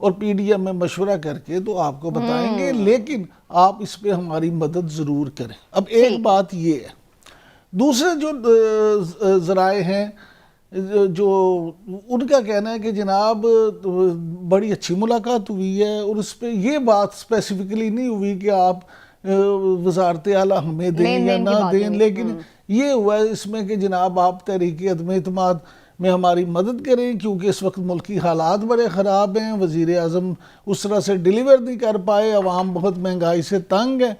اور P D M میں مشورہ کر کے تو آپ کو بتائیں گے، لیکن آپ اس پہ ہماری مدد ضرور کریں۔ اب ایک بات یہ ہے، دوسرے جو ذرائع ہیں جو ان کا کہنا ہے کہ جناب بڑی اچھی ملاقات ہوئی ہے، اور اس پہ یہ بات اسپیسیفکلی نہیں ہوئی کہ آپ وزارت اعلیٰ ہمیں دیں یا نہ دیں، لیکن یہ ہوا ہے اس میں کہ جناب آپ تحریک عدم اعتماد میں ہماری مدد کریں، کیونکہ اس وقت ملکی حالات بڑے خراب ہیں، وزیر اعظم اس طرح سے ڈیلیور نہیں کر پائے، عوام بہت مہنگائی سے تنگ ہے،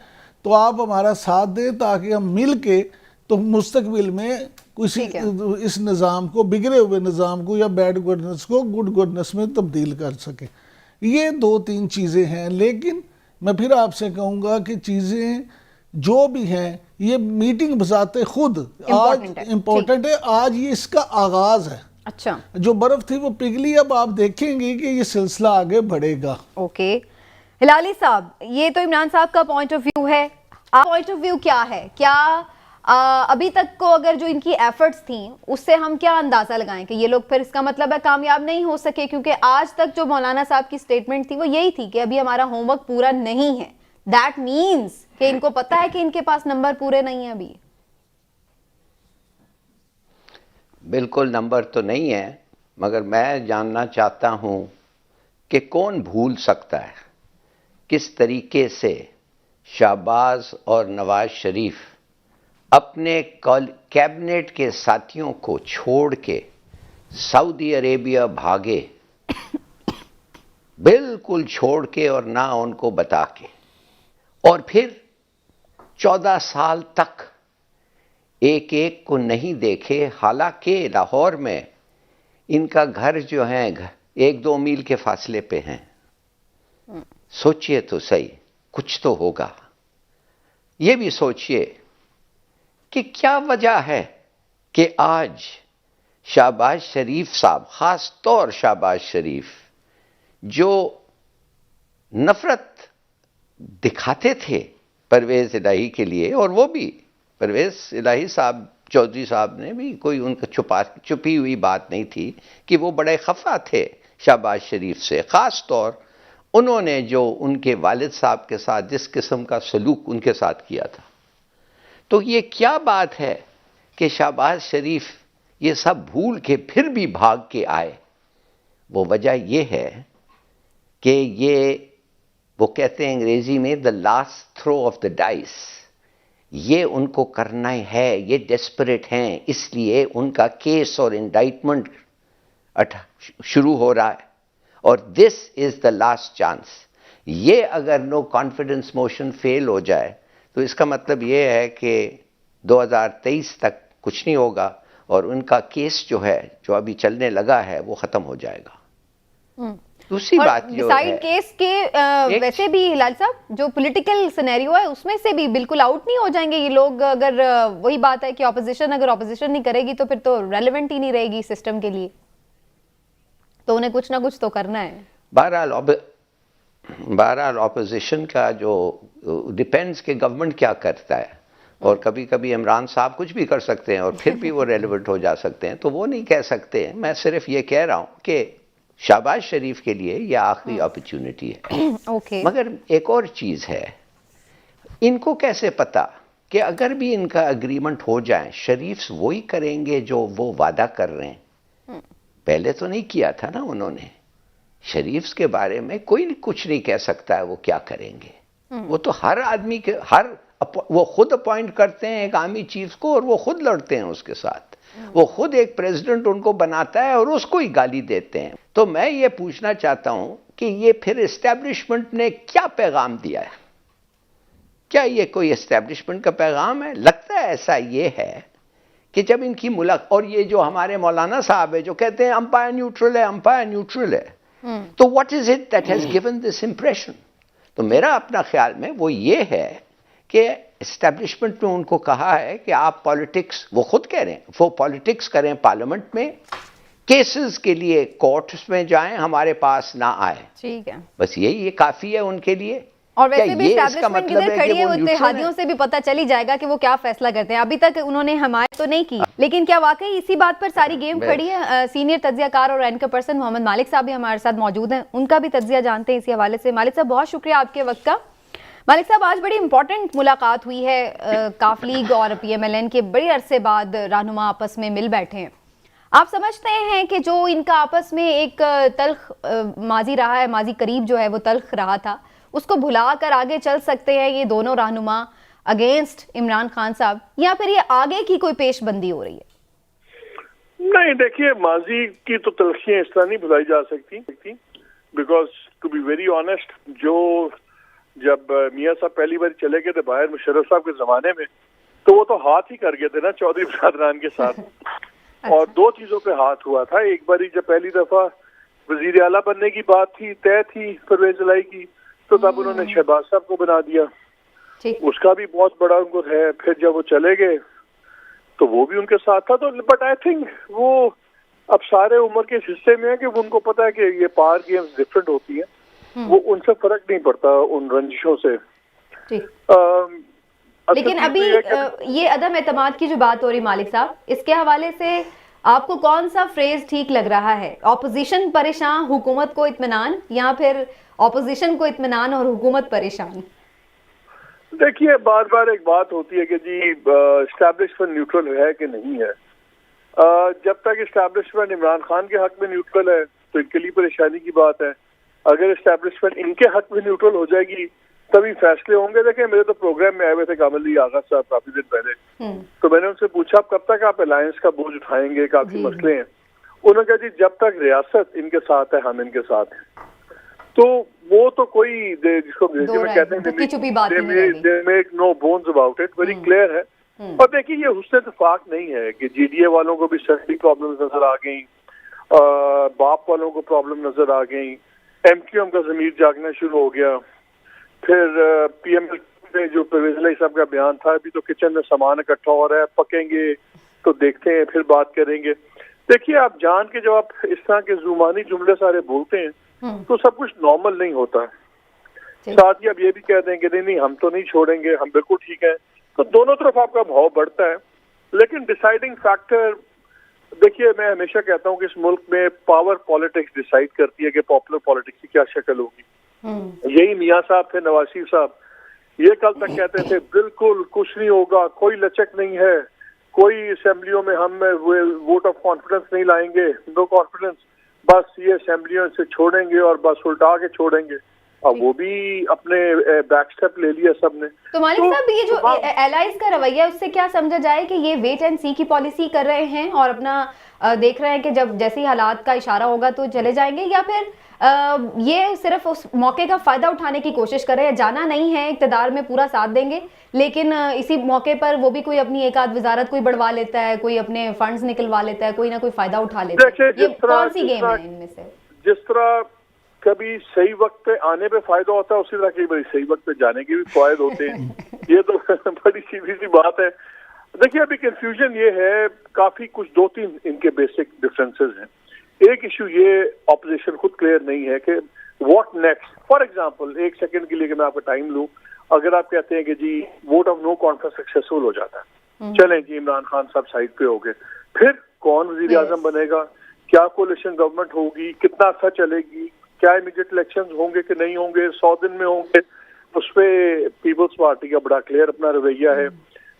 تو آپ ہمارا ساتھ دیں تاکہ ہم مل کے تو مستقبل میں کسی اس نظام کو، بگڑے ہوئے نظام کو یا بیڈ گورننس کو گڈ گورننس میں تبدیل کر سکیں۔ یہ دو تین چیزیں ہیں، لیکن میں پھر آپ سے کہوں گا کہ چیزیں جو بھی ہیں، یہ میٹنگ بذات خود آج امپورٹنٹ ہے، آج یہ اس کا آغاز ہے۔ اچھا، جو برف تھی وہ پگھلی، اب آپ دیکھیں گے کہ یہ سلسلہ آگے بڑھے گا۔ اوکے ہلالی صاحب، یہ تو عمران صاحب کا پوائنٹ آف ویو ہے، آپ پوائنٹ آف ویو کیا ہے؟ کیا ابھی تک کو اگر جو ان کی ایفرٹس تھیں اس سے ہم کیا اندازہ لگائیں کہ یہ لوگ پھر اس کا مطلب ہے کامیاب نہیں ہو سکے؟ کیونکہ آج تک جو مولانا صاحب کی سٹیٹمنٹ تھی وہ یہی تھی کہ ابھی ہمارا ہوم ورک پورا نہیں ہے، دیٹ مینز کہ ان کو پتا ہے کہ ان کے پاس نمبر پورے نہیں ہیں ابھی۔ بالکل نمبر تو نہیں ہے، مگر میں جاننا چاہتا ہوں کہ کون بھول سکتا ہے کس طریقے سے شہباز اور نواز شریف اپنے کیبنٹ کے ساتھیوں کو چھوڑ کے سعودی عربیہ بھاگے، بالکل چھوڑ کے اور نہ ان کو بتا کے، اور پھر 14 سال تک ایک ایک کو نہیں دیکھے، حالانکہ لاہور میں ان کا گھر جو ہے 1-2 میل کے فاصلے پہ ہیں۔ سوچئے تو صحیح، کچھ تو ہوگا۔ یہ بھی سوچئے کہ کیا وجہ ہے کہ آج شہباز شریف صاحب، خاص طور شہباز شریف، جو نفرت دکھاتے تھے پرویز الہی کے لیے، اور وہ بھی پرویز الہی صاحب، چودھری صاحب نے بھی کوئی ان کا چھپی ہوئی بات نہیں تھی کہ وہ بڑے خفا تھے شہباز شریف سے، خاص طور انہوں نے جو ان کے والد صاحب کے ساتھ جس قسم کا سلوک ان کے ساتھ کیا تھا۔ تو یہ کیا بات ہے کہ شہباز شریف یہ سب بھول کے پھر بھی بھاگ کے آئے؟ وہ وجہ یہ ہے کہ یہ وہ کہتے ہیں انگریزی میں the last throw of the dice، یہ ان کو کرنا ہے، یہ ڈیسپریٹ ہیں، اس لیے ان کا کیس اور انڈائٹمنٹ شروع ہو رہا ہے، اور دس از دا لاسٹ چانس۔ یہ اگر نو کانفیڈنس موشن فیل ہو جائے تو اس کا مطلب یہ ہے کہ 2023 تک کچھ نہیں ہوگا، اور ان کا کیس جو ہے جو ابھی چلنے لگا ہے وہ ختم ہو جائے گا۔ دوسری بات جو ہے کیس کے ویسے بھی ہلال صاحب جو پولیٹیکل سینیریو ہے اس میں سے بھی بالکل آؤٹ نہیں ہو جائیں گے یہ لوگ، اگر وہی بات ہے کہ اپوزیشن اگر اپوزیشن نہیں کرے گی تو پھر تو ریلیونٹ ہی نہیں رہے گی سسٹم کے لیے، تو انہیں کچھ نہ کچھ تو کرنا ہے۔ بہرحال اپوزیشن کا جو ڈیپینڈز کہ گورنمنٹ کیا کرتا ہے، اور کبھی کبھی عمران صاحب کچھ بھی کر سکتے ہیں اور پھر بھی وہ ریلیونٹ ہو جا سکتے ہیں، تو وہ نہیں کہہ سکتے۔ میں صرف یہ کہہ رہا ہوں کہ شہباز شریف کے لیے یہ آخری اپرچونٹی ہے۔ مگر ایک اور چیز ہے، ان کو کیسے پتا کہ اگر بھی ان کا اگریمنٹ ہو جائے شریف وہی کریں گے جو وہ وعدہ کر رہے ہیں؟ پہلے تو نہیں کیا تھا نا انہوں نے۔ شریف کے بارے میں کوئی کچھ نہیں کہہ سکتا ہے وہ کیا کریں گے۔ وہ تو ہر آدمی کے وہ خود اپوائنٹ کرتے ہیں ایک آرمی چیف کو، اور وہ خود لڑتے ہیں اس کے ساتھ، وہ خود ایک پریزیڈنٹ ان کو بناتا ہے اور اس کو ہی گالی دیتے ہیں۔ تو میں یہ پوچھنا چاہتا ہوں کہ یہ پھر اسٹیبلشمنٹ نے کیا پیغام دیا ہے؟ کیا یہ کوئی اسٹیبلشمنٹ کا پیغام ہے؟ لگتا ہے ایسا یہ ہے کہ جب ان کی ملاقات، اور یہ جو ہمارے مولانا صاحب ہے جو کہتے ہیں امپائر نیوٹرل ہے، امپائر نیوٹرل ہے، تو what is it that has given this impression? تو میرا اپنا خیال میں وہ یہ ہے کہ اسٹیبلشمنٹ نے ان کو کہا ہے کہ آپ پالیٹکس، وہ خود کہہ رہے ہیں، وہ پالیٹکس کریں پارلیمنٹ میں، کیسز کے لیے کورٹس میں جائیں، ہمارے پاس نہ آئے۔ ٹھیک ہے، بس یہی یہ کافی ہے ان کے لیے۔ اور ویسے بھی کیا یہ اس کا اسٹیبلشمنٹ مطلب کدھر ہے کھڑی کہ ہے، وہ وہ نیوٹرل اتحادیوں سے بھی پتہ چل ہی جائے گا کہ وہ کیا فیصلہ کرتے ہیں. ابھی تک انہوں نے حمایت تو نہیں کی، لیکن کیا واقعی اسی بات پر ساری گیم کھڑی ہے؟ سینئر تجزیہ کار اور اینکر پرسن محمد مالک صاحب بھی ہمارے ساتھ موجود ہیں، ان کا بھی تجزیہ جانتے ہیں اسی حوالے سے. مالک صاحب بہت شکریہ آپ کے وقت کا. مالک صاحب آج بڑی امپورٹنٹ ملاقات ہوئی ہے، کاف لیگ اور پی ایم ایل این کے بڑے عرصے بعد رہنما آپس میں مل بیٹھے ہیں. آپ سمجھتے ہیں کہ جو ان کا آپس میں ایک تلخ ماضی رہا ہے، ماضی قریب جو ہے وہ تلخ رہا تھا، اس کو بھلا کر آگے چل سکتے ہیں یہ دونوں رہنما اگینسٹ عمران خان صاحب، یا پھر یہ آگے کی کوئی پیش بندی ہو رہی ہے؟ نہیں دیکھیے، ماضی کی تو تلخیاں اس طرح نہیں بھلائی جا سکتی، because to be very honest, جو جب میاں صاحب پہلی بار چلے گئے تھے باہر مشرف صاحب کے زمانے میں، تو وہ تو ہاتھ ہی کر گئے تھے نا چودھری برادران کے ساتھ. اور دو چیزوں پہ ہاتھ ہوا تھا. ایک باری جب پہلی دفعہ وزیر اعلیٰ بننے کی بات تھی، طے تھی پرویز الہی کی، تو تب انہوں نے شہباز صاحب کو بنا دیا. اس کا بھی بہت بڑا ان کو ہے. پھر جب وہ چلے گئے تو وہ بھی ان کے ساتھ تھا. تو بٹ آئی تھنک وہ اب سارے عمر کے حصے میں ہے کہ ان کو پتا ہے کہ یہ پار گیمز ڈفرینٹ ہوتی ہیں، وہ ان سے فرق نہیں پڑتا ان رنجشوں سے. لیکن ابھی یہ عدم اعتماد کی جو بات ہو رہی مالک صاحب، اس کے حوالے سے آپ کو کون سا فریز ٹھیک لگ رہا ہے؟ اپوزیشن پریشان، حکومت کو اطمینان، یا پھر اپوزیشن کو اطمینان اور حکومت پریشان؟ دیکھیے بار بار ایک بات ہوتی ہے کہ جی اسٹیبلشمنٹ نیوٹرل ہے کہ نہیں ہے. جب تک اسٹیبلشمنٹ عمران خان کے حق میں نیوٹرل ہے تو ان کے لیے پریشانی کی بات ہے. اگر اسٹیبلشمنٹ ان کے حق میں نیوٹرل ہو جائے گی تبھی فیصلے ہوں گے. دیکھیں میرے تو پروگرام میں آئے ہوئے تھے کامل علی آغا صاحب کافی دن پہلے، تو میں نے ان سے پوچھا اب کب تک آپ الائنس کا بوجھ اٹھائیں گے، کافی مسئلے ہیں. انہوں نے کہا جی جب تک ریاست ان کے ساتھ ہے ہم ان کے ساتھ ہیں. تو وہ تو کوئی جس کو انگریزی میں کہتے ہیں they make no bones about it، very clear ہے. اور دیکھیے یہ حسن اتفاق نہیں ہے کہ جی ڈی اے والوں کو بھی سیفٹی پرابلمز نظر آ گئیں، باپ والوں کو پرابلم نظر آ گئیں، ایم کیو ایم کا ضمیر جاگنا شروع ہو گیا. پھر پی ایم ایل میں جو پرویز الہی صاحب کا بیان تھا، ابھی تو کچن میں سامان اکٹھا ہو رہا ہے، پکیں گے تو دیکھتے ہیں پھر بات کریں گے. دیکھیے آپ جان کے جب آپ اس طرح کے زبانی جملے سارے بولتے ہیں تو سب کچھ نارمل نہیں ہوتا. ساتھ ہی اب یہ بھی کہہ دیں کہ نہیں ہم تو نہیں چھوڑیں گے، ہم بالکل ٹھیک ہیں، تو دونوں طرف آپ کا بھاؤ بڑھتا ہے. لیکن ڈیسائیڈنگ فیکٹر دیکھیے میں ہمیشہ کہتا ہوں کہ اس ملک میں پاور پالیٹکس ڈیسائیڈ کرتی ہے کہ پاپولر پالیٹکس کی کیا شکل ہوگی. یہی میاں صاحب تھے، نواز شریف صاحب، یہ کل تک کہتے تھے بالکل کچھ نہیں ہوگا، کوئی لچک نہیں ہے، کوئی اسمبلیوں میں ہم ووٹ آف کانفیڈنس نہیں لائیں گے، نو کانفیڈنس، بس یہ اسمبلیوں سے چھوڑیں گے اور بس الٹا کے چھوڑیں گے. اب وہ بھی اپنے بیک سٹیپ لے لیا سب نے. تو مالک صاحب یہ جو ایلائز کا رویہ اس سے کیا سمجھا جائے کہ یہ ویٹ اینڈ سی کی پالیسی کر رہے ہیں اور اپنا دیکھ رہے ہیں کہ جب جیسے ہی حالات کا اشارہ ہوگا تو چلے جائیں گے، یا پھر یہ صرف اس موقع کا فائدہ اٹھانے کی کوشش کر رہے ہیں، جانا نہیں ہے اقتدار میں پورا ساتھ دیں گے لیکن اسی موقع پر وہ بھی کوئی اپنی ایک آدھ وزارت کوئی بڑھوا لیتا ہے، کوئی اپنے فنڈز نکلوا لیتا ہے، کوئی نہ کوئی فائدہ اٹھا لیتا ہے. یہ کون سی گیم ہے ان میں سے؟ جس طرح کبھی صحیح وقت پہ آنے پہ فائدہ ہوتا ہے، اسی طرح کئی بار صحیح وقت پہ جانے کے بھی فوائد ہوتے ہیں. یہ تو بڑی سیدھی سی بات ہے. دیکھیے ابھی کنفیوژن یہ ہے، کافی کچھ دو تین ان کے بیسک ڈفرینسز ہیں. ایک ایشو یہ اپوزیشن خود کلیئر نہیں ہے کہ واٹ نیکسٹ. فار ایگزامپل ایک سیکنڈ کے لیے کہ میں آپ کا ٹائم لوں، اگر آپ کہتے ہیں کہ جی vote of no confidence successful ہو جاتا ہے، چلیں جی عمران خان صاحب سائڈ پہ ہو گئے، پھر کون وزیر اعظم بنے گا، کیا کولیشن گورنمنٹ ہوگی، کتنا عرصہ چلے گی، کیا امیڈیٹ الیکشن ہوں گے کہ نہیں ہوں گے، 100 دن میں ہوں گے. اس پہ پیپلز پارٹی کا بڑا کلیئر اپنا رویہ ہے.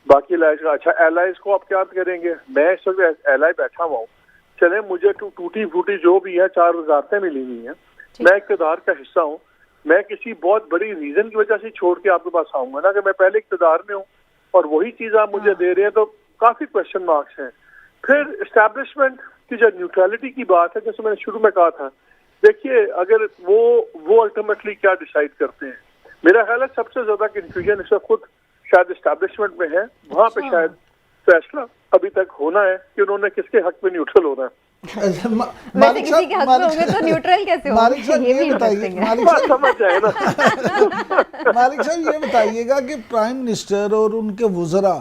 باقی الائز کا اچھا ایلائز کو آپ کیا کریں گے؟ میں اس وقت ایلائی بیٹھا ہوا ہوں، چلیں مجھے ٹوٹی پھوٹی جو بھی ہے 4 وزارتیں ملی ہوئی ہیں، میں اقتدار کا حصہ ہوں، میں کسی بہت بڑی ریزن کی وجہ سے چھوڑ کے آپ کے پاس آؤں گا نا کہ میں پہلے اقتدار میں ہوں اور وہی چیز آپ مجھے دے رہے ہیں، تو کافی کوشچن مارکس ہیں. پھر اسٹیبلشمنٹ کی جو نیوٹرلٹی کی بات ہے، جیسے میں نے شروع میں کہا تھا، دیکھیے اگر وہ الٹیمیٹلی کیا ڈیسائیڈ کرتے ہیں، میرا خیال ہے سب سے زیادہ کنفیوژن اس وقت خود شاید اسٹیبلشمنٹ میں ہے. وہاں پہ شاید فیصلہ ابھی تک ہونا ہے کہ انہوں نے کس کے حق میں نیوٹرل ہونا ہے. مالک صاحب یہ بتائیے گا کہ پرائم منسٹر اور ان کے وزراء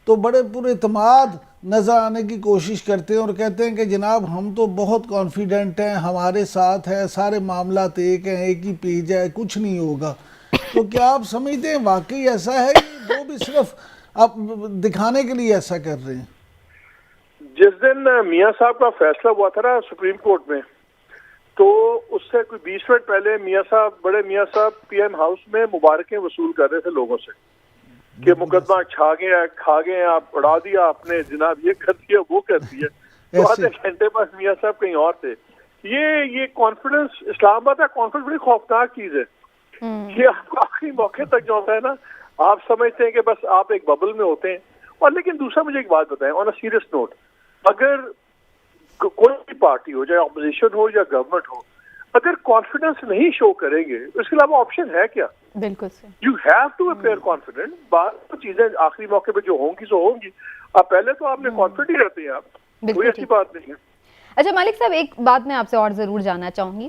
تو بڑے پر اعتماد نظر آنے کی کوشش کرتے ہیں اور کہتے ہیں کہ جناب ہم تو بہت کانفیڈنٹ ہیں، ہمارے ساتھ ہے، سارے معاملات ایک ہیں، ایک ہی پیج ہے، کچھ نہیں ہوگا. تو کیا آپ سمجھتے ہیں واقعی ایسا ہے کہ وہ بھی صرف آپ دکھانے کے لیے ایسا کر رہے ہیں؟ جس دن میاں صاحب کا فیصلہ ہوا تھا نا سپریم کورٹ میں، تو اس سے کوئی 20 منٹ پہلے بڑے میاں صاحب پی ایم ہاؤس میں مبارکیں وصول کر رہے تھے لوگوں سے کہ مقدمہ کھا گئے آپ، اڑا دیا آپ نے جناب، یہ کر دیا وہ کر دیا. تو آدھے گھنٹے بعد میاں صاحب کہیں اور تھے. یہ کانفیڈنس، اسلام آباد کا کانفیڈنس بڑی خوفناک چیز ہے. یہ آپ کو آخری موقع تک جو ہوتا ہے نا، آپ سمجھتے ہیں کہ بس آپ ایک ببل میں ہوتے ہیں. اور لیکن دوسرا مجھے ایک بات بتائیں آن اے سیریس نوٹ، اگر کوئی بھی پارٹی ہو، چاہے اپوزیشن ہو یا گورنمنٹ ہو، اگر کانفیڈنس نہیں شو کریں گے اس کے علاوہ آپشن ہے کیا؟ بالکل سے you have to appear confident. بات چیزیں آخری موقع پہ جو ہوں گی سو ہوں گی. اب پہلے تو آپ نے کانفیڈنٹ ہی رہتے ہیں، آپ کوئی ایسی بات نہیں ہے. اچھا مالک صاحب، ایک بات میں آپ سے اور ضرور جاننا چاہوں گی،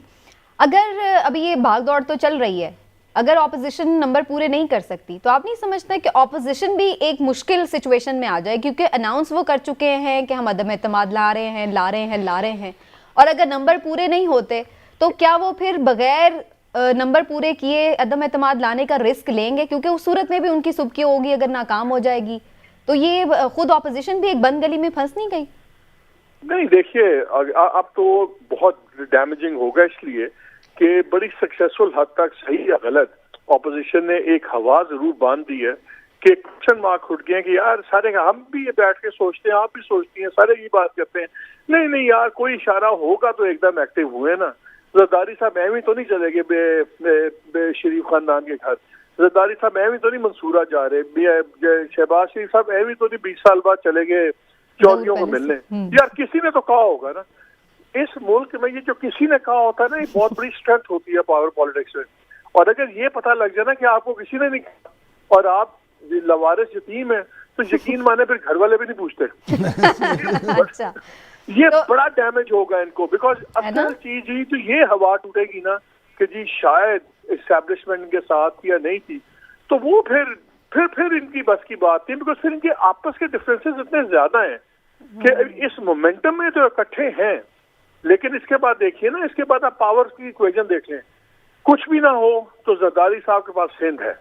اگر ابھی یہ بھاگ دوڑ تو چل رہی ہے، اگر اپوزیشن نمبر پورے نہیں کر سکتی تو آپ نہیں سمجھتے کہ اپوزیشن بھی ایک مشکل سچویشن میں آ جائے؟ کیونکہ اناؤنس وہ کر چکے ہیں کہ ہم عدم اعتماد لا رہے ہیں، اور اگر نمبر پورے نہیں ہوتے تو کیا وہ پھر بغیر نمبر پورے کیے عدم اعتماد لانے کا رسک لیں گے؟ کیونکہ اس صورت میں بھی ان کی سبکی ہوگی اگر ناکام ہو جائے گی. تو یہ خود اپوزیشن بھی ایک بند گلی میں پھنس نہیں گئی؟ نہیں دیکھیے، اب تو بہت ڈیمیجنگ ہوگا، اس لیے کہ بڑی سکسیسفل حد تک صحیح یا غلط اپوزیشن نے ایک ہوا ضرور باندھ دی ہے کہ کوشچن مارک اٹھ گئے کہ یار سارے ہم بھی یہ بیٹھ کے سوچتے ہیں، آپ بھی سوچتی ہیں، سارے یہ بات کرتے ہیں. نہیں یار، کوئی اشارہ ہوگا تو ایک دم ایکٹیو ہوئے نا. زرداری صاحب ایویں تو نہیں چلے گئے بے شریف خاندان کے گھر. زرداری صاحب ایویں تو نہیں منصورہ جا رہے. شہباز شریف صاحب ایویں تو نہیں 20 سال بعد چلے گئے چودھریوں کو ملنے. یار کسی نے تو کہا ہوگا نا. اس ملک میں یہ جو کسی نے کہا ہوتا ہے نا، یہ بہت بڑی اسٹرینتھ ہوتی ہے پاور پالیٹکس میں. اور اگر یہ پتہ لگ جائے نا کہ آپ کو کسی نے نہیں کہا اور آپ لوارث یتیم ہیں، تو یقین مانے پھر گھر والے بھی نہیں پوچھتے. یہ بڑا ڈیمیج ہوگا ان کو، بیکاز اصل چیز ہی تو یہ ہوا ٹوٹے گی نا کہ جی شاید اسٹیبلشمنٹ کے ساتھ یا نہیں تھی، تو وہ پھر ان کی بس کی بات تھی. بیکاز پھر ان کے آپس کے ڈفرینسز اتنے زیادہ ہیں کہ اس مومنٹم میں تو اکٹھے ہیں، لیکن اس کے بعد دیکھیے نا، اس کے بعد آپ پاور کی ایکویشن دیکھ لیں. کچھ بھی نہ ہو تو زرداری صاحب کے پاس سندھ ہے،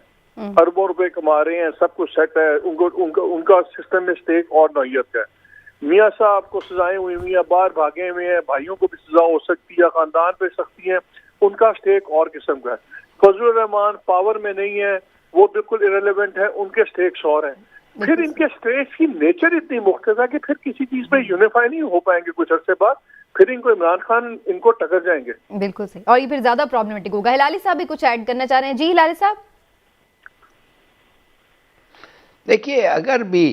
اربوں روپے کما رہے ہیں، سب کچھ سیٹ ہے، ان کا سسٹم میں اسٹیک اور نوعیت کا ہے. میاں صاحب کو سزائیں ہوئی ہیں، باہر بھاگے ہوئے ہیں، بھائیوں کو بھی سزا ہو سکتی ہے، خاندان پہ سختی ہے، ان کا اسٹیک اور قسم کا ہے. فضل الرحمان پاور میں نہیں ہے، وہ بالکل ارریلیونٹ ہے، ان کے اسٹیکس اور ہیں. پھر ان کے اسٹیکس کی نیچر اتنی مختلف ہے کہ پھر کسی چیز پہ یونیفائی نہیں ہو پائیں گے. کچھ عرصے بعد پھر ان کو عمران خان ان کو ٹکر جائیں گے. بالکل صحیح، اور یہ پھر زیادہ پرابلمٹک ہوگا. ہلالی صاحب بھی کچھ ایڈ کرنا چاہ رہے ہیں. جی ہلالی صاحب. دیکھیے، اگر بھی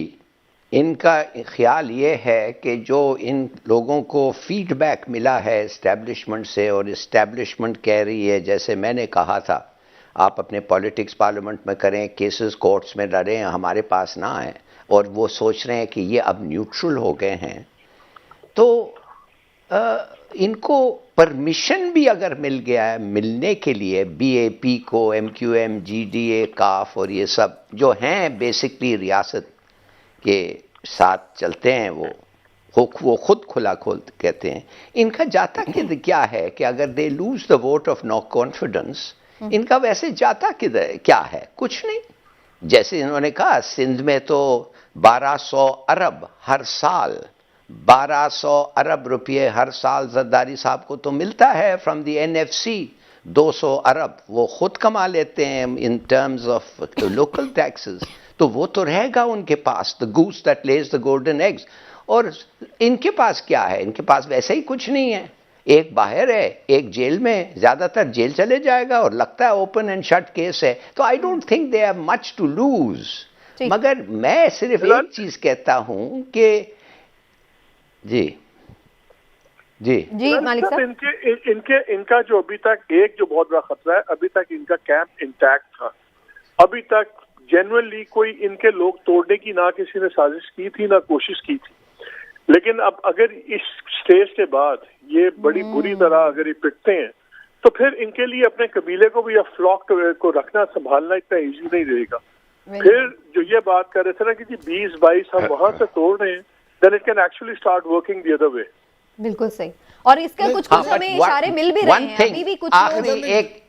ان کا خیال یہ ہے کہ جو ان لوگوں کو فیڈ بیک ملا ہے اسٹیبلشمنٹ سے، اور اسٹیبلشمنٹ کہہ رہی ہے جیسے میں نے کہا تھا، آپ اپنے پالیٹکس پارلیمنٹ میں کریں، کیسز کورٹس میں لڑیں، ہمارے پاس نہ آئیں، اور وہ سوچ رہے ہیں کہ یہ اب نیوٹرل ہو گئے ہیں، تو ان کو پرمیشن بھی اگر مل گیا ہے ملنے کے لیے بی اے پی کو، M Q M, G D A, کاف اور یہ سب جو ہیں بیسکلی ریاست کے ساتھ چلتے ہیں، وہ خود کھلا کہتے ہیں. ان کا جاتا کیا ہے کہ اگر they lose the vote of no confidence, ان کا ویسے جاتا کیا ہے؟ کچھ نہیں. جیسے انہوں نے کہا سندھ میں تو 1200 ارب ہر سال، 1200 ارب روپے ہر سال زرداری صاحب کو تو ملتا ہے from the N F C. 200 ارب وہ خود کما لیتے ہیں in terms of local taxes. تو وہ تو رہے گا ان کے پاس، the goose that lays the golden eggs. اور ان کے پاس کیا ہے؟ ان کے پاس ویسے ہی کچھ نہیں ہے. ایک باہر ہے، ایک جیل میں، زیادہ تر جیل چلے جائے گا، اور لگتا ہے اوپن اینڈ شٹ کیس ہے. تو I don't think they have much to lose. مگر میں صرف ایک چیز کہتا ہوں کہ جی مالک صاحب، ان کا جو ابھی تک ایک جو بہت بڑا خطرہ ہے، ابھی تک ان کا کیمپ انٹیکٹ تھا. ابھی تک جنرلی کوئی ان کے لوگ توڑنے کی نہ کسی نے سازش کی تھی نہ کوشش کی تھی. لیکن اب اگر اس سٹیج کے بعد یہ بڑی بری طرح اگر یہ پٹتے ہیں تو پھر ان کے لیے اپنے قبیلے کو بھی یا فلاک کو رکھنا سنبھالنا اتنا ایزی نہیں رہے گا. پھر جو یہ بات کر رہے تھے نا کہ جی 20-22 ہم وہاں سے توڑ رہے ہیں، then it can actually start working the other way. بالکل صحیح. اور اس کا کچھ ہمیں اشارے مل بھی رہے ہیں، ابھی بھی کچھ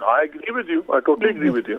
I agree with you, I totally agree with you।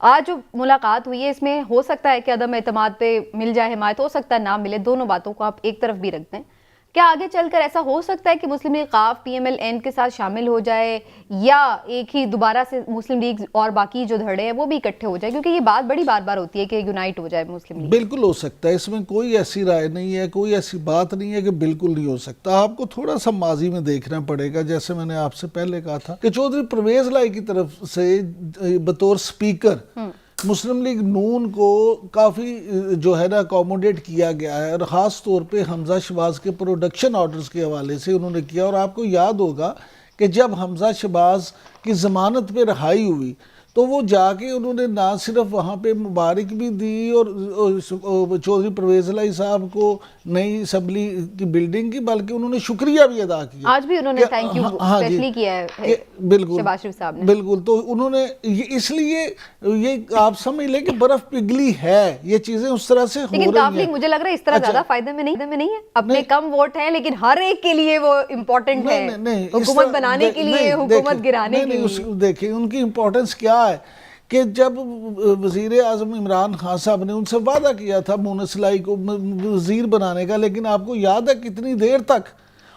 آج جو ملاقات ہوئی ہے اس میں ہو سکتا ہے کہ عدم اعتماد پہ مل جائے حمایت، ہو سکتا ہے نہ ملے، دونوں باتوں کو آپ ایک طرف بھی رکھ دیں. کیا آگے چل کر ایسا ہو سکتا ہے کہ مسلم لیگ قاف پی ایم ایل این کے ساتھ شامل ہو جائے، یا ایک ہی دوبارہ سے مسلم لیگ اور باقی جو دھڑے ہیں وہ بھی اکٹھے ہو جائے؟ کیونکہ یہ بات بڑی بار بار ہوتی ہے کہ یونائٹ ہو جائے مسلم لیگ. بالکل ہو سکتا ہے، اس میں کوئی ایسی رائے نہیں ہے، کوئی ایسی بات نہیں ہے کہ بالکل نہیں ہو سکتا. آپ کو تھوڑا سا ماضی میں دیکھنا پڑے گا. جیسے میں نے آپ سے پہلے کہا تھا کہ چودھری پرویز لائی کی طرف سے بطور سپیکر مسلم لیگ نون کو کافی جو ہے نا اکوموڈیٹ کیا گیا ہے، اور خاص طور پہ حمزہ شہباز کے پروڈکشن آرڈرز کے حوالے سے انہوں نے کیا. اور آپ کو یاد ہوگا کہ جب حمزہ شہباز کی ضمانت پہ رہائی ہوئی تو وہ جا کے انہوں نے نہ صرف وہاں پہ مبارک بھی دی اور چودھری پرویز لائی صاحب کو نئی اسمبلی کی بلڈنگ کی، بلکہ انہوں نے شکریہ بھی ادا کیا. آج بھی انہوں نے تھینک یو اسپیشلی کیا ہے بالکل شہباز شریف صاحب نے. بالکل. تو انہوں نے اس لیے یہ آپ سمجھ لیں کہ برف پگھلی ہے، یہ چیزیں اس طرح سے ہو رہی ہیں. لیکن قاف لیگ مجھے لگ رہا ہے اس طرح زیادہ فائدے میں نہیں ہے. اپنے کم ووٹ ہیں لیکن ہر ایک کے لیے وہ امپورٹنٹ ہے، حکومت بنانے کے لیے، حکومت گرانے کے لیے. دیکھیں ان کی امپورٹنس کیا ہے کہ جب وزیر اعظم عمران خان صاحب نے ان سے وعدہ کیا تھا مونس لائی کو وزیر بنانے کا، لیکن آپ کو یاد ہے کتنی دیر تک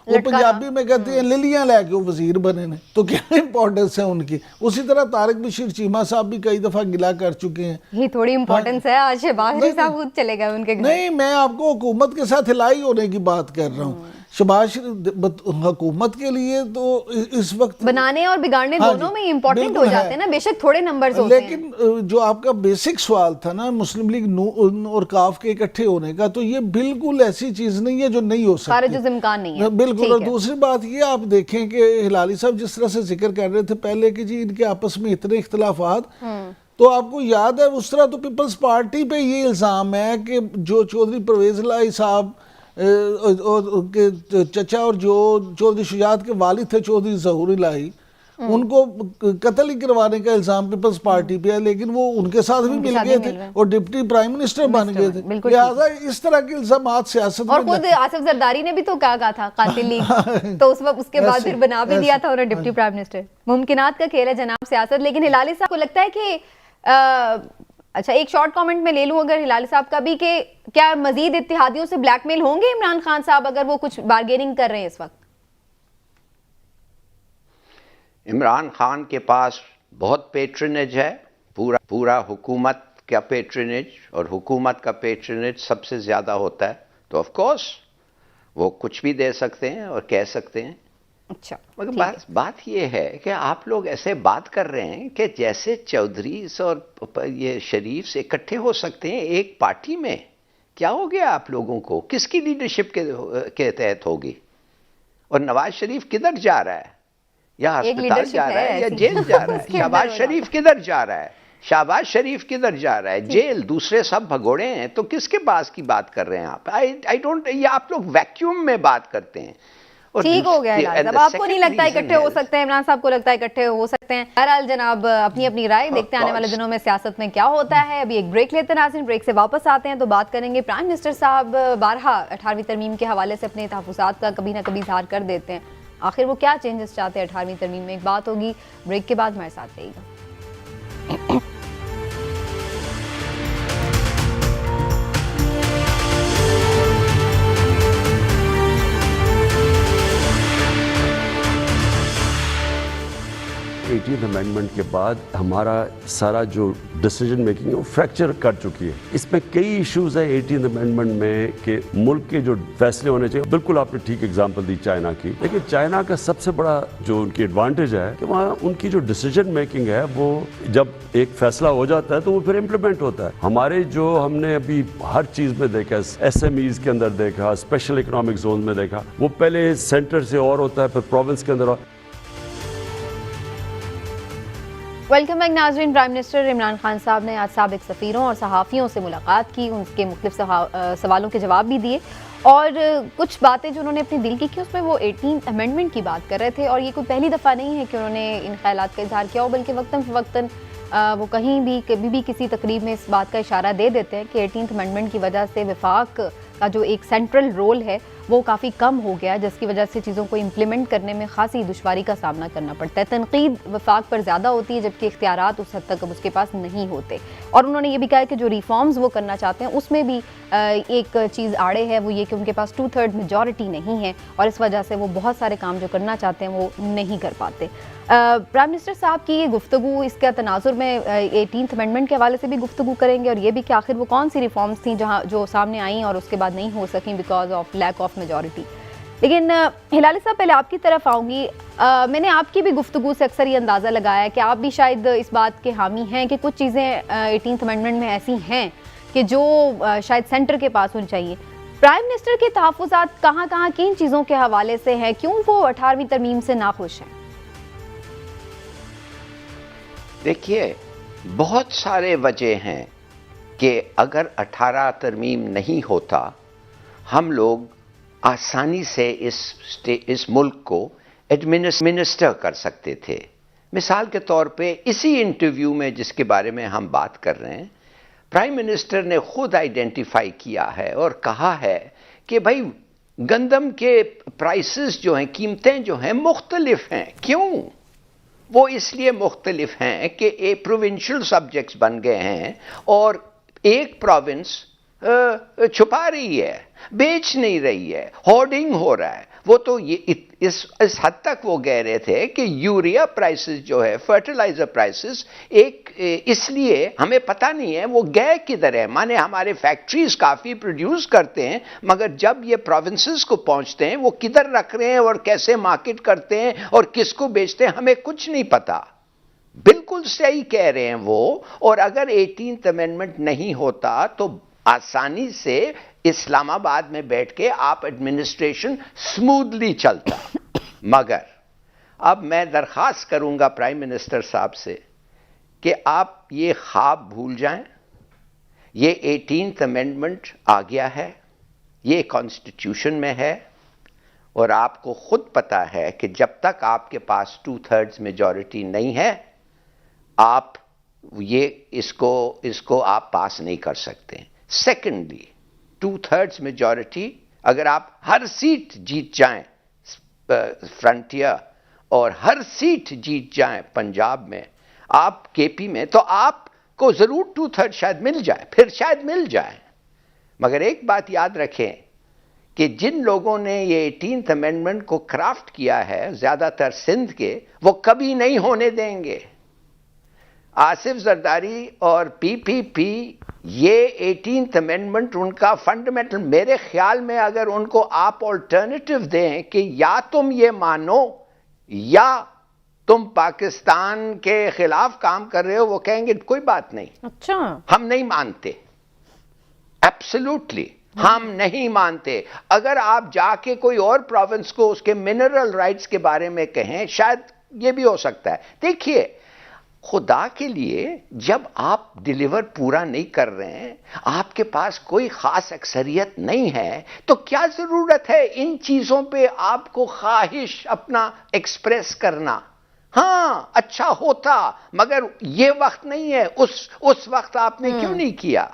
وہ پنجابی میں کہتے ہیں للیاں لے کے وہ وزیر بنے نے. تو کیا امپورٹنس ہے ان کی. اسی طرح طارق بشیر چیمہ صاحب بھی کئی دفعہ گلا کر چکے ہیں. یہ تھوڑی امپورٹنس ہے. آج شہباز شریف صاحب خود چلے گئے ان کے گھر. نہیں، میں آپ کو حکومت کے ساتھ ہلائی ہونے کی بات کر رہا ہوں. شہباز شریف حکومت کے لیے تو اس وقت بنانے اور بگاڑنے دونوں میں امپورٹنٹ ہو جاتے ہیں نا، بے شک تھوڑے نمبرز ہوتے ہیں. لیکن جو آپ کا بیسک سوال تھا نا مسلم لیگ نون اور کاف کے اکٹھے ہونے کا، تو یہ بالکل ایسی چیز نہیں ہے جو نہیں ہو سکتی، خارج از امکان نہیں ہے. بالکل. اور دوسری بات یہ آپ دیکھیں کہ ہلالی صاحب جس طرح سے ذکر کر رہے تھے پہلے کہ جی ان کے آپس میں اتنے اختلافات، تو آپ کو یاد ہے اس طرح تو پیپلز پارٹی پہ یہ الزام ہے کہ جو چودھری پرویز لائی صاحب کے چچا اور جو چودھری شجاعت کے والد تھے چودھری ظہور الہی، ان کو قتل ہی کروانے کا الزام پیپلز پارٹی پہ ہے، لیکن وہ ان کے ساتھ بھی مل گئے تھے اور ڈپٹی پرائم منسٹر بن گئے تھے. لہٰذا اس طرح کے الزامات سیاست اور خود آصف زرداری نے بھی تو کہا تھا قاتل لیگ، تو اس وقت اس کے بعد پھر بنا بھی دیا تھا انہیں ڈپٹی پرائم منسٹر. ممکنات کا کھیل ہے جناب سیاست. لیکن ہلالی صاحب کو لگتا ہے کہ اچھا ایک شارٹ کامنٹ میں لے لوں اگر ہلالی صاحب کا بھی، کہ کیا مزید اتحادیوں سے بلیک میل ہوں گے عمران خان صاحب اگر وہ کچھ بارگیننگ کر رہے ہیں اس وقت؟ عمران خان کے پاس بہت پیٹرنیج ہے، پورا حکومت کا پیٹرنیج، اور حکومت کا پیٹرنیج سب سے زیادہ ہوتا ہے، تو آف کورس وہ کچھ بھی دے سکتے ہیں اور کہہ سکتے ہیں. اچھا مگر بات یہ ہے کہ آپ لوگ ایسے بات کر رہے ہیں کہ جیسے چودھریز اور یہ شریف سے اکٹھے ہو سکتے ہیں ایک پارٹی میں. کیا ہو گیا آپ لوگوں کو؟ کس کی لیڈرشپ کے تحت ہوگی؟ اور نواز شریف کدھر جا رہا ہے؟ یا ہسپتال جا رہا ہے یا جیل جا رہا ہے؟ شہباز شریف کدھر جا رہا ہے؟ شہباز شریف کدھر جا رہا ہے؟ جیل. دوسرے سب بھگوڑے ہیں. تو کس کے پاس کی بات کر رہے ہیں آپ؟ یہ آپ لوگ ویکیوم میں بات کرتے ہیں. ٹھیک ہو گیا ہے. اب آپ کو نہیں لگتا اکٹھے ہو سکتے ہیں؟ عمران صاحب کو لگتا ہے اکٹھے ہو سکتے ہیں. بہرحال جناب اپنی اپنی رائے دیکھتے ہیں آنے والے دنوں میں سیاست میں کیا ہوتا ہے. ابھی ایک بریک لیتے ہیں ناظرین، بریک سے واپس آتے ہیں تو بات کریں گے. پرائم منسٹر صاحب بارہا 18ویں ترمیم کے حوالے سے اپنے تحفظات کا کبھی نہ کبھی اظہار کر دیتے ہیں. آخر وہ کیا چینجز چاہتے ہیں 18ویں ترمیم میں؟ ایک بات ہوگی. بریک کے بعد ہمارے ساتھ رہیے گا. ایٹینتھ امینڈمنٹ کے بعد ہمارا سارا جو ڈیسیجن میکنگ ہے وہ فریکچر کر چکی ہے. اس میں کئی ایشوز ہیں ایٹینتھ امینڈمنٹ میں کہ ملک کے جو فیصلے ہونے چاہیے. بالکل آپ نے ٹھیک ایگزامپل دی چائنا کی، لیکن چائنا کا سب سے بڑا جو ان کی ایڈوانٹیج ہے کہ وہاں ان کی جو ڈیسیجن میکنگ ہے وہ جب ایک فیصلہ ہو جاتا ہے تو وہ پھر امپلیمنٹ ہوتا ہے. ہمارے جو ہم نے ابھی ہر چیز میں دیکھا، ایس ایم ایز کے اندر دیکھا، اسپیشل اکنامک زون میں دیکھا، وہ پہلے سینٹر سے اور ہوتا ہے پھر پروونس کے اندر. ویلکم بیک ناظرین. پرائم منسٹر عمران خان صاحب نے آج سابق سفیروں اور صحافیوں سے ملاقات کی، ان کے مختلف سوالوں کے جواب بھی دیے، اور کچھ باتیں جو انہوں نے اپنے دل کی اس میں وہ 18th امینڈمنٹ کی بات کر رہے تھے. اور یہ کوئی پہلی دفعہ نہیں ہے کہ انہوں نے ان خیالات کا اظہار کیا ہو، بلکہ وقتاً فوقتاً وہ کہیں بھی کبھی بھی کسی تقریب میں اس بات کا اشارہ دے دیتے ہیں کہ 18th امینڈمنٹ کی وجہ سے وفاق کا جو ایک سینٹرل رول ہے وہ کافی کم ہو گیا، جس کی وجہ سے چیزوں کو امپلیمنٹ کرنے میں خاصی دشواری کا سامنا کرنا پڑتا ہے۔ تنقید وفاق پر زیادہ ہوتی ہے جبکہ اختیارات اس حد تک اب اس کے پاس نہیں ہوتے، اور انہوں نے یہ بھی کہا کہ جو ریفارمز وہ کرنا چاہتے ہیں اس میں بھی ایک چیز آڑے ہے، وہ یہ کہ ان کے پاس 2/3 میجورٹی نہیں ہے، اور اس وجہ سے وہ بہت سارے کام جو کرنا چاہتے ہیں وہ نہیں کر پاتے۔ پرائم منسٹر صاحب کی یہ گفتگو، اس کا تناظر میں 18th امینڈمنٹ کے حوالے سے بھی گفتگو کریں گے، اور یہ بھی کہ آخر وہ کون سی ریفارمز تھیں جو سامنے آئیں اور اس کے بعد نہیں ہو سکیں because of lack of majority. لیکن ہلالی صاحب پہلے آپ کی طرف آؤں گی، میں نے آپ کی بھی گفتگو سے اکثر یہ اندازہ لگایا ہے کہ آپ بھی شاید اس بات کے حامی ہیں کہ کچھ چیزیں 18th امینڈمنٹ میں ایسی ہیں کہ جو شاید سینٹر کے پاس ہونی چاہیے۔ پرائم منسٹر کے تحفظات کہاں کہاں کن چیزوں کے حوالے سے ہیں؟ کیوں وہ 18ویں ترمیم سے ناخوش ہیں؟ دیکھیے، بہت سارے وجہ ہیں کہ اگر 18 ترمیم نہیں ہوتا ہم لوگ آسانی سے اس ملک کو ایڈمنسٹر کر سکتے تھے۔ مثال کے طور پہ اسی انٹرویو میں جس کے بارے میں ہم بات کر رہے ہیں، پرائم منسٹر نے خود آئیڈینٹیفائی کیا ہے اور کہا ہے کہ بھائی گندم کے پرائسز جو ہیں، قیمتیں جو ہیں مختلف ہیں۔ کیوں؟ وہ اس لیے مختلف ہیں کہ ایک پروونشل سبجیکٹس بن گئے ہیں اور ایک پروونس چھپا رہی ہے، بیچ نہیں رہی ہے، ہورڈنگ ہو رہا ہے۔ وہ تو اس حد تک وہ کہہ رہے تھے کہ یوریا پرائسز جو ہے، فرٹیلائزر پرائسز، اس لیے ہمیں پتہ نہیں ہے وہ گئے کدھر ہے۔ مانے ہمارے فیکٹریز کافی پروڈیوس کرتے ہیں، مگر جب یہ پروونسز کو پہنچتے ہیں وہ کدھر رکھ رہے ہیں اور کیسے مارکیٹ کرتے ہیں اور کس کو بیچتے ہیں، ہمیں کچھ نہیں پتہ۔ بالکل صحیح کہہ رہے ہیں وہ۔ اور اگر 18th امینڈمنٹ نہیں ہوتا تو آسانی سے اسلام آباد میں بیٹھ کے آپ ایڈمنسٹریشن سموتھلی چلتا۔ مگر اب میں درخواست کروں گا پرائم منسٹر صاحب سے کہ آپ یہ خواب بھول جائیں۔ یہ 18th امینڈمنٹ آ گیا ہے، یہ کانسٹیٹیوشن میں ہے، اور آپ کو خود پتا ہے کہ جب تک آپ کے پاس 2/3 میجورٹی نہیں ہے آپ اس کو آپ پاس نہیں کر سکتے۔ سیکنڈلی، 2/3 میجورٹی اگر آپ ہر سیٹ جیت جائیں فرنٹیئر اور ہر سیٹ جیت جائیں پنجاب میں، آپ کے پی میں، تو آپ کو ضرور 2/3 شاید مل جائے، پھر شاید مل جائے۔ مگر ایک بات یاد رکھیں کہ جن لوگوں نے یہ 18th امینڈمنٹ کو کرافٹ کیا ہے، زیادہ تر سندھ کے، وہ کبھی نہیں ہونے دیں گے۔ آصف زرداری اور پی پی پی، یہ 18th امینڈمنٹ ان کا فنڈامنٹل، میرے خیال میں اگر ان کو آپ آلٹرنیٹو دیں کہ یا تم یہ مانو یا تم پاکستان کے خلاف کام کر رہے ہو، وہ کہیں گے کوئی بات نہیں، اچھا ہم نہیں مانتے، ایبسولوٹلی ہم نہیں مانتے۔ اگر آپ جا کے کوئی اور پروونس کو اس کے منرل رائٹس کے بارے میں کہیں، شاید یہ بھی ہو سکتا ہے۔ دیکھیے، خدا کے لیے جب آپ ڈیلیور پورا نہیں کر رہے ہیں، آپ کے پاس کوئی خاص اکثریت نہیں ہے، تو کیا ضرورت ہے ان چیزوں پہ آپ کو خواہش اپنا ایکسپریس کرنا؟ ہاں اچھا ہوتا، مگر یہ وقت نہیں ہے، اس وقت آپ نے کیوں نہیں کیا؟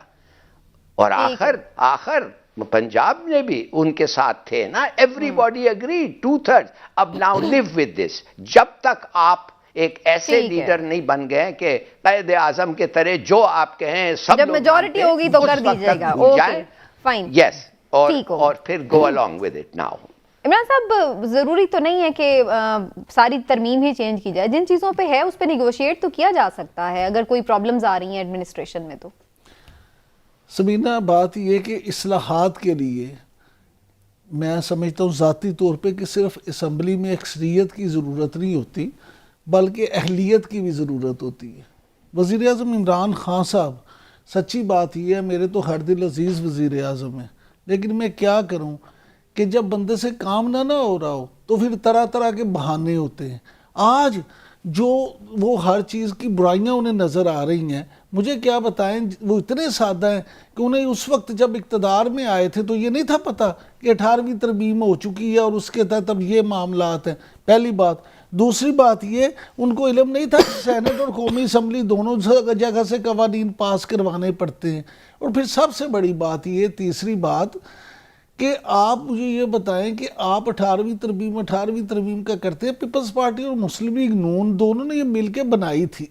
اور آخر پنجاب نے بھی ان کے ساتھ تھے نا، ایوری باڈی اگریڈ 2/3۔ اب ناؤ لیو ود دس۔ جب تک آپ ایک ایسے لیڈر نہیں بن گئے کہ قائد اعظم کے طرح جو آپ کہیں سب، جب میجورٹی ہوگی تو کر دیجیے گا، اوکے فائن، یس، اور پھر گو along with it now۔ Imran صاحب، ضروری تو نہیں ہے کہ ساری ترمیم ہی چینج کی جائے، جن چیزوں پہ ہے اس پہ نیگوشیٹ تو کیا جا سکتا ہے اگر کوئی پرابلمز آ رہی ہیں ایڈمنسٹریشن میں۔ تو سمینہ، بات یہ کہ اصلاحات کے لیے میں سمجھتا ہوں ذاتی طور پہ کہ صرف اسمبلی میں اکثریت کی ضرورت نہیں ہوتی بلکہ اہلیت کی بھی ضرورت ہوتی ہے۔ وزیر اعظم عمران خان صاحب، سچی بات یہ ہے، میرے تو ہر دل عزیز وزیر اعظم ہیں، لیکن میں کیا کروں کہ جب بندے سے کام نہ ہو رہا ہو تو پھر طرح طرح کے بہانے ہوتے ہیں۔ آج جو وہ ہر چیز کی برائیاں انہیں نظر آ رہی ہیں، مجھے کیا بتائیں، وہ اتنے سادہ ہیں کہ انہیں اس وقت جب اقتدار میں آئے تھے تو یہ نہیں تھا پتہ کہ 18ویں ترمیم ہو چکی ہے اور اس کے تحت اب یہ معاملات ہیں، پہلی بات۔ دوسری بات یہ، ان کو علم نہیں تھا کہ سینٹ اور قومی اسمبلی دونوں جگہ سے قوانین پاس کروانے پڑتے ہیں۔ اور پھر سب سے بڑی بات یہ، تیسری بات، کہ آپ مجھے یہ بتائیں کہ آپ 18ویں ترمیم کا کرتے ہیں. پیپلز پارٹی اور مسلم لیگ نون دونوں نے یہ مل کے بنائی تھی,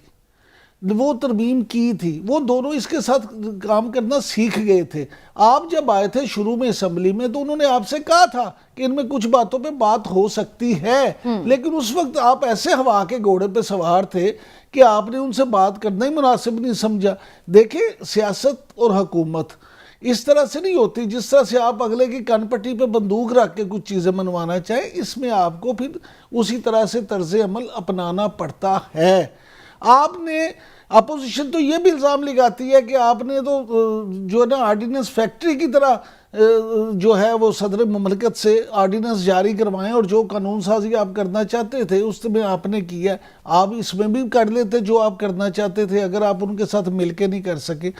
وہ ترمیم کی تھی, وہ دونوں اس کے ساتھ کام کرنا سیکھ گئے تھے. آپ جب آئے تھے شروع میں اسمبلی میں تو انہوں نے آپ سے کہا تھا کہ ان میں کچھ باتوں پہ بات ہو سکتی ہے, لیکن اس وقت آپ ایسے ہوا کے گھوڑے پہ سوار تھے کہ آپ نے ان سے بات کرنا ہی مناسب نہیں سمجھا. دیکھیں سیاست اور حکومت اس طرح سے نہیں ہوتی جس طرح سے آپ اگلے کی کن پٹی پہ بندوق رکھ کے کچھ چیزیں منوانا چاہیں. اس میں آپ کو پھر اسی طرح سے طرز عمل اپنانا پڑتا ہے. آپ نے اپوزیشن تو یہ بھی الزام لگاتی ہے کہ آپ نے تو جو ہے نا آرڈیننس فیکٹری کی طرح جو ہے وہ صدر مملکت سے آرڈیننس جاری کروائیں, اور جو قانون سازی آپ کرنا چاہتے تھے اس میں آپ نے کیا. آپ اس میں بھی کر لیتے جو آپ کرنا چاہتے تھے اگر آپ ان کے ساتھ مل کے نہیں کر سکے.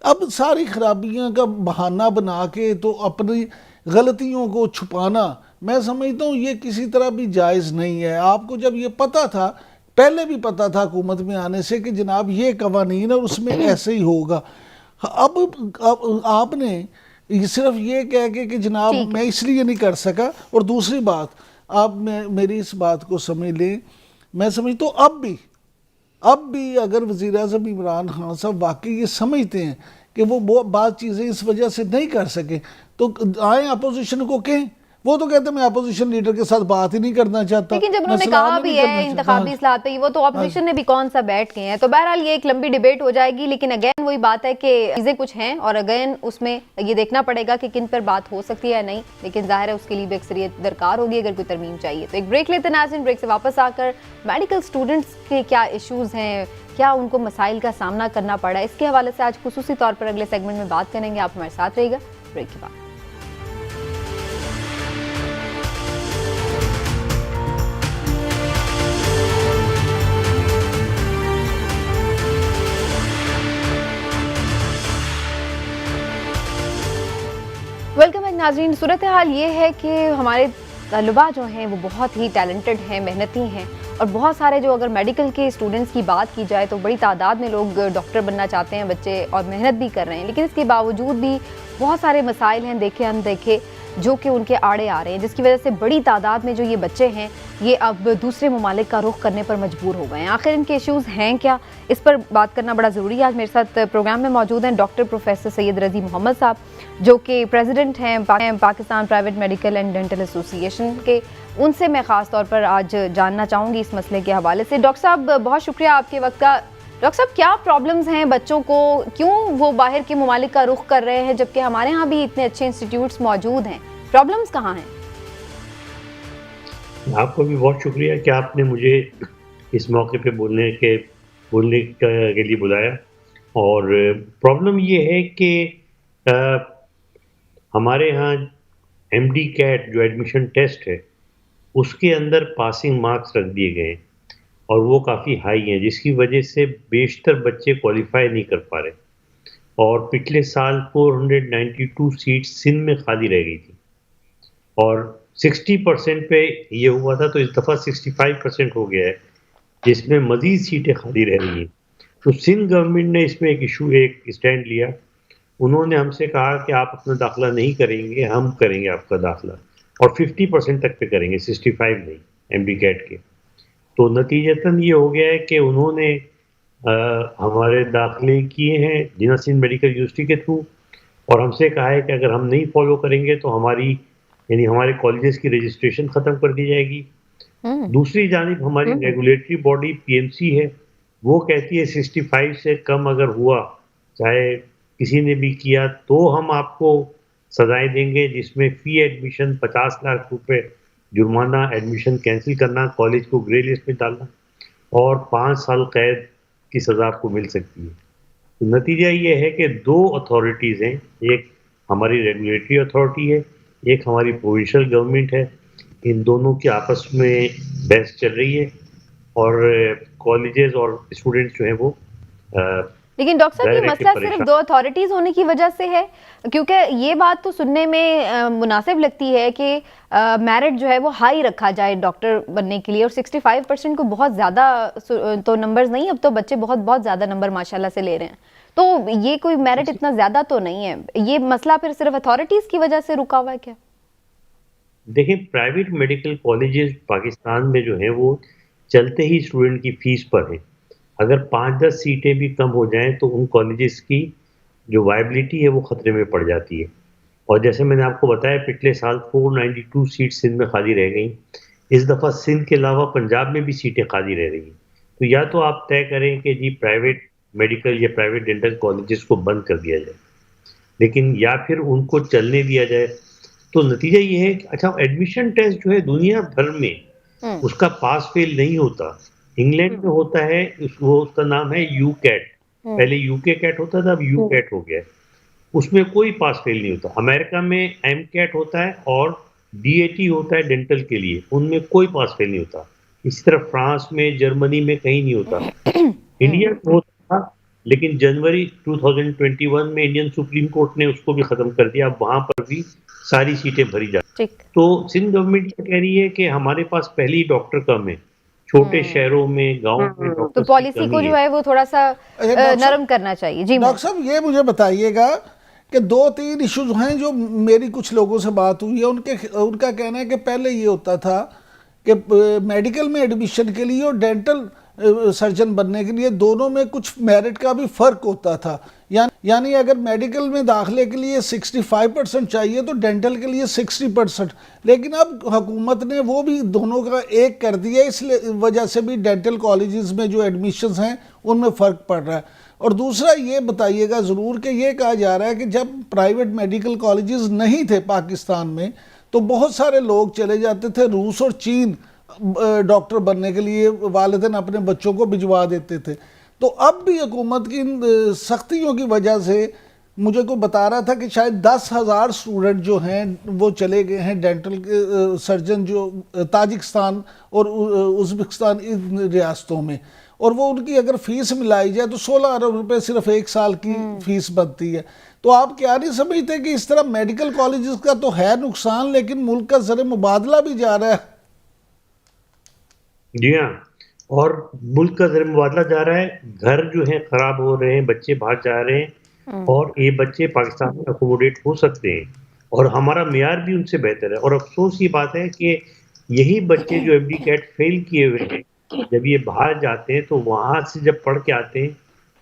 اب ساری خرابیاں کا بہانہ بنا کے تو اپنی غلطیوں کو چھپانا میں سمجھتا ہوں یہ کسی طرح بھی جائز نہیں ہے. آپ کو جب یہ پتہ تھا, پہلے بھی پتہ تھا حکومت میں آنے سے کہ جناب یہ قوانین اور اس میں ایسے ہی ہوگا, اب آپ نے صرف یہ کہہ کے کہ جناب میں اس لیے نہیں کر سکا. اور دوسری بات, آپ میری اس بات کو سمجھ لیں, میں سمجھتا ہوں اب بھی اگر وزیر اعظم عمران خان صاحب واقعی یہ سمجھتے ہیں کہ وہ بعض چیزیں اس وجہ سے نہیں کر سکے تو آئیں اپوزیشن کو کہیں. وہ تو کہتے ہیں میں اپوزیشن لیڈر کے ساتھ بات ہی نہیں کرنا چاہتا. لیکن جب انہوں نے کہا بھی ہے انتخابی اصلاحات پہ, وہ تو اپوزیشن نے بھی کون سا بیٹھ گئے ہیں. تو بہرحال یہ ایک لمبی ڈیبیٹ ہو جائے گی, لیکن اگین وہی بات ہے کہ چیزیں کچھ ہیں اور اگین اس میں یہ دیکھنا پڑے گا کہ کن پر بات ہو سکتی ہے یا نہیں. لیکن ظاہر ہے اس کے لیے بھی اکثریت درکار ہوگی اگر کوئی ترمیم چاہیے. تو ایک بریک لیتے ناظرین, بریک سے واپس آ کر میڈیکل اسٹوڈنٹس کے کیا ایشوز ہیں, کیا ان کو مسائل کا سامنا کرنا پڑا ہے, اس کے حوالے سے آج خصوصی طور پر اگلے سیگمنٹ میں بات کریں گے. آپ ہمارے ساتھ رہیے گا. بریک کے بعد ویلکم بیک ناظرین. صورتحال یہ ہے کہ ہمارے طلباء جو ہیں وہ بہت ہی ٹیلنٹڈ ہیں, محنتی ہیں, اور بہت سارے جو اگر میڈیکل کے اسٹوڈنٹس کی بات کی جائے تو بڑی تعداد میں لوگ ڈاکٹر بننا چاہتے ہیں بچے, اور محنت بھی کر رہے ہیں. لیکن اس کے باوجود بھی بہت سارے مسائل ہیں دیکھے اندیکھے جو کہ ان کے آڑے آ رہے ہیں, جس کی وجہ سے بڑی تعداد میں جو یہ بچے ہیں یہ اب دوسرے ممالک کا رخ کرنے پر مجبور ہو گئے ہیں. آخر ان کے ایشوز ہیں کیا, اس پر بات کرنا بڑا ضروری ہے. آج میرے ساتھ پروگرام میں موجود ہیں ڈاکٹر پروفیسر سید رضی محمد صاحب, جو کہ پریزیڈنٹ ہیں Pakistan private medical and dental ایسوسی ایشن کے. ان سے میں خاص طور پر آج جاننا چاہوں گی اس مسئلے کے حوالے سے. ڈاکٹر صاحب بہت شکریہ آپ کے وقت کا. ڈاکٹر صاحب کیا پرابلمز ہیں بچوں کو, کیوں وہ باہر کے ممالک کا رخ کر رہے ہیں جبکہ ہمارے ہاں بھی اتنے اچھے انسٹیٹیوٹس موجود ہیں, پرابلمز کہاں ہیں؟ آپ کو بھی بہت شکریہ کہ آپ نے مجھے اس موقع پہ بولنے کے لیے بلایا. اور پرابلم یہ ہے کہ ہمارے ہاں ایم ڈی کیٹ جو ایڈمیشن ٹیسٹ ہے اس کے اندر پاسنگ مارکس رکھ دیے گئے ہیں اور وہ کافی ہائی ہیں, جس کی وجہ سے بیشتر بچے کوالیفائی نہیں کر پا رہے. اور پچھلے سال 492 سیٹس سندھ میں خالی رہ گئی تھی اور 60% پہ یہ ہوا تھا, تو اس دفعہ 65% ہو گیا ہے, جس میں مزید سیٹیں خالی رہ رہی ہیں. تو سندھ گورنمنٹ نے اس میں ایک اسٹینڈ لیا. انہوں نے ہم سے کہا کہ آپ اپنا داخلہ نہیں کریں گے, ہم کریں گے آپ کا داخلہ, اور 50% تک پہ کریں گے, 65 نہیں ایم ڈی کیٹ کے. تو نتیجتاً یہ ہو گیا ہے کہ انہوں نے ہمارے داخلے کیے ہیں جناح سندھ میڈیکل یونیورسٹی کے تھرو, اور ہم سے کہا ہے کہ اگر ہم نہیں فالو کریں گے تو ہمارے کالجز کی رجسٹریشن ختم کر دی جائے گی. دوسری جانب ہماری regulatory body P M C ہے, وہ کہتی ہے 65 سے کم اگر ہوا, چاہے کسی نے بھی کیا, تو ہم آپ کو سزائیں دیں گے, جس میں فی ایڈمیشن 50 لاکھ روپے جرمانہ, ایڈمیشن کینسل کرنا, کالج کو گرے لسٹ میں ڈالنا, اور 5 سال قید کی سزا آپ کو مل سکتی ہے. تو نتیجہ یہ ہے کہ 2 اتھارٹیز ہیں, ایک ہماری ریگولیٹری اتھارٹی ہے, ایک ہماری پروونشل گورنمنٹ ہے. ان دونوں کی آپس میں بحث چل رہی ہے اور کالجز اور اسٹوڈنٹس جو ہیں وہ لیکن ڈاکٹر صاحب یہ مسئلہ صرف 2 اتھارٹیز ہونے کی وجہ سے ہے, کیونکہ یہ بات تو سننے میں مناسب لگتی ہے کہ میرٹ جو ہے وہ ہائی رکھا جائے ڈاکٹر بننے کے لیے, اور 65% کو بہت زیادہ تو نمبرز نہیں, اب تو بچے بہت زیادہ نمبر ماشاءاللہ سے لے رہے ہیں. تو یہ کوئی میرٹ اتنا زیادہ تو نہیں ہے, یہ مسئلہ پھر صرف اتھارٹیز کی وجہ سے رکا ہوا ہے کیا؟ دیکھیں پرائیویٹ میڈیکل کالجز پاکستان میں جو ہیں وہ چلتے ہی اسٹوڈنٹ کی فیس پر ہیں. اگر 5-10 سیٹیں بھی کم ہو جائیں تو ان کالجز کی جو وائبلٹی ہے وہ خطرے میں پڑ جاتی ہے. اور جیسے میں نے آپ کو بتایا پچھلے سال 492 سیٹ سندھ میں خالی رہ گئیں. اس دفعہ سندھ کے علاوہ پنجاب میں بھی سیٹیں خالی رہ رہی ہیں. تو یا تو آپ طے کریں کہ جی پرائیویٹ میڈیکل یا پرائیویٹ ڈینٹل کالجز کو بند کر دیا جائے, لیکن یا پھر ان کو چلنے دیا جائے. تو نتیجہ یہ ہے کہ اچھا ایڈمیشن ٹیسٹ جو ہے دنیا بھر میں اس کا پاس فیل نہیں ہوتا. انگلینڈ میں ہوتا ہے, اس کا نام ہے یو کیٹ. پہلے یو کے کیٹ ہوتا تھا, اب یو کیٹ ہو گیا ہے. اس میں کوئی پاس فیل نہیں ہوتا. امریکہ میں ایم کیٹ ہوتا ہے اور ڈی اے ٹی ہوتا ہے ڈینٹل کے لیے, ان میں کوئی پاس فیل نہیں ہوتا. اسی طرح فرانس میں, جرمنی میں کہیں نہیں ہوتا. انڈیا میں ہوتا تھا لیکن جنوری 2021 میں انڈین سپریم کورٹ نے اس کو بھی ختم کر دیا. اب وہاں پر بھی ساری سیٹیں بھری جاتی. تو سندھ گورنمنٹ کہہ رہی ہے کہ ہمارے پاس پہلی ڈاکٹر کم ہے, چھوٹے شہروں میں, گاؤں میں. تو پالیسی کو جو ہے وہ تھوڑا سا نرم کرنا چاہیے. جی ڈاکٹر صاحب یہ مجھے بتائیے گا کہ 2-3 ایشوز ہیں جو میری کچھ لوگوں سے بات ہوئی ہے, ان کا کہنا ہے کہ پہلے یہ ہوتا تھا کہ میڈیکل میں ایڈمیشن کے لیے اور ڈینٹل سرجن بننے کے لیے دونوں میں کچھ میرٹ کا بھی فرق ہوتا تھا. یعنی اگر میڈیکل میں داخلے کے لیے 65% چاہیے تو ڈینٹل کے لیے 60%. لیکن اب حکومت نے وہ بھی دونوں کا ایک کر دیا, اس وجہ سے بھی ڈینٹل کالجز میں جو ایڈمیشنز ہیں ان میں فرق پڑ رہا ہے. اور دوسرا یہ بتائیے گا ضرور کہ یہ کہا جا رہا ہے کہ جب پرائیویٹ میڈیکل کالجز نہیں تھے پاکستان میں تو بہت سارے لوگ چلے جاتے تھے روس اور چین ڈاکٹر بننے کے لیے, والدین اپنے بچوں کو بھجوا دیتے تھے. تو اب بھی حکومت کی ان سختیوں کی وجہ سے مجھے کو بتا رہا تھا کہ شاید 10,000 اسٹوڈنٹ جو ہیں وہ چلے گئے ہیں ڈینٹل سرجن جو تاجکستان اور ازبکستان ان ریاستوں میں, اور وہ ان کی اگر فیس ملائی جائے تو 16 ارب روپے صرف 1 سال کی فیس بنتی ہے. تو آپ کیا نہیں سمجھتے کہ اس طرح میڈیکل کالجز کا تو ہے نقصان لیکن ملک کا زر مبادلہ بھی جا رہا ہے؟ جی ہاں, اور ملک کا زر مبادلہ جا رہا ہے, گھر جو ہیں خراب ہو رہے ہیں, بچے باہر جا رہے ہیں, اور یہ بچے پاکستان میں اکوموڈیٹ ہو سکتے ہیں اور ہمارا معیار بھی ان سے بہتر ہے. اور افسوس یہ بات ہے کہ یہی بچے جو ایم ڈی کیٹ فیل کیے ہوئے ہیں جب یہ باہر جاتے ہیں تو وہاں سے جب پڑھ کے آتے ہیں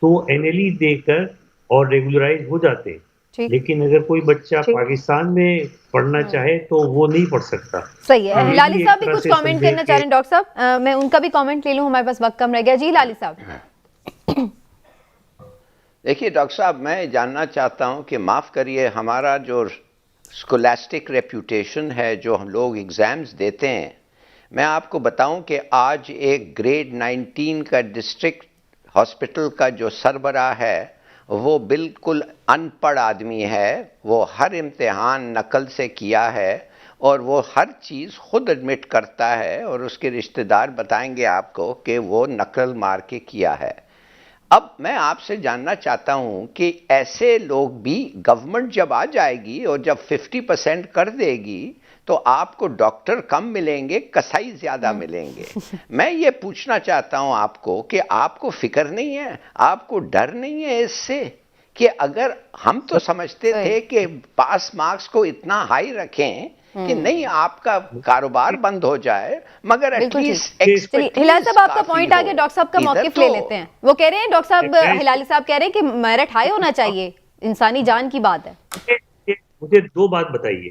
تو این ایل ای دے کر اور ریگولرائز ہو جاتے ہیں. لیکن اگر کوئی بچہ پاکستان میں پڑھنا چاہے تو وہ نہیں پڑھ سکتا. صحیح ہے. لالی صاحب بھی کچھ کامنٹ کرنا چاہ رہے ہیں. ڈاکٹر صاحب میں ان کا بھی کامنٹ لے لوں, ہمارے پاس وقت کم رہ گیا. جی لالی صاحب. دیکھیے ڈاکٹر صاحب, میں جاننا چاہتا ہوں کہ معاف کریے, ہمارا جو اسکولاسٹک ریپیوٹیشن ہے جو ہم لوگ ایگزامز دیتے ہیں, میں آپ کو بتاؤں کہ آج ایک گریڈ 19 کا ڈسٹرکٹ ہاسپٹل کا جو سربراہ ہے وہ بالکل ان پڑھ آدمی ہے. وہ ہر امتحان نقل سے کیا ہے اور وہ ہر چیز خود ایڈمٹ کرتا ہے, اور اس کے رشتہ دار بتائیں گے آپ کو کہ وہ نقل مار کے کیا ہے. اب میں آپ سے جاننا چاہتا ہوں کہ ایسے لوگ بھی گورنمنٹ جب آ جائے گی اور جب 50% کر دے گی تو آپ کو ڈاکٹر کم ملیں گے, کسائی زیادہ ملیں گے. میں یہ پوچھنا چاہتا ہوں آپ کو کہ آپ کو فکر نہیں ہے, آپ کو ڈر نہیں ہے اس سے کہ اگر ہم تو سمجھتے تھے کہ پاس مارکس کو اتنا ہائی رکھیں کہ نہیں آپ کا کاروبار بند ہو جائے, مگر ایٹ لیسٹ ہلالی صاحب آپ کا پوائنٹ آگے ڈاکٹر صاحب کا موقف لے لیتے ہیں. وہ کہہ رہے ہیں ڈاکٹر صاحب, ہلالی صاحب کہہ رہے ہیں کہ میرٹ ہائی ہونا چاہیے, انسانی جان کی بات ہے. مجھے 2 بات بتائیے.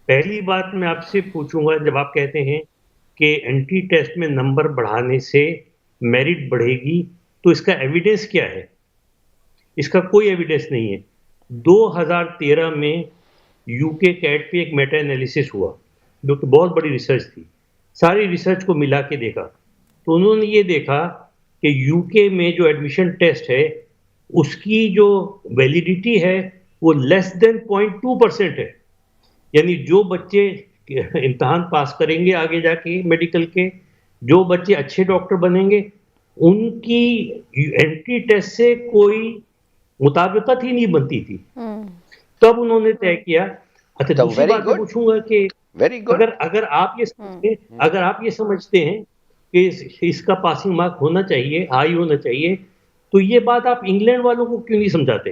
پہلی بات میں آپ سے پوچھوں گا, جب آپ کہتے ہیں کہ اینٹی ٹیسٹ میں نمبر بڑھانے سے میرٹ بڑھے گی تو اس کا ایویڈنس کیا ہے؟ اس کا کوئی ایویڈنس نہیں ہے. 2013 میں یو کے کیٹ پہ ایک میٹا انالیسس ہوا جو کہ بہت بڑی ریسرچ تھی. ساری ریسرچ کو ملا کے دیکھا تو انہوں نے یہ دیکھا کہ یو کے میں جو ایڈمیشن ٹیسٹ ہے اس کی جو ویلیڈیٹی ہے وہ لیس دین 0.2% ہے. یعنی جو بچے امتحان پاس کریں گے آگے جا کے میڈیکل کے, جو بچے اچھے ڈاکٹر بنیں گے, ان کی اینٹی ٹیسٹ سے کوئی مطابقت ہی نہیں بنتی تھی. تب انہوں نے طے کیا. اچھا دوسری بات میں پوچھوں گا کہ اگر آپ یہ سمجھتے ہیں کہ اس کا پاسنگ مارک ہونا چاہیے, ہائی ہونا چاہیے, تو یہ بات آپ انگلینڈ والوں کو کیوں نہیں سمجھاتے,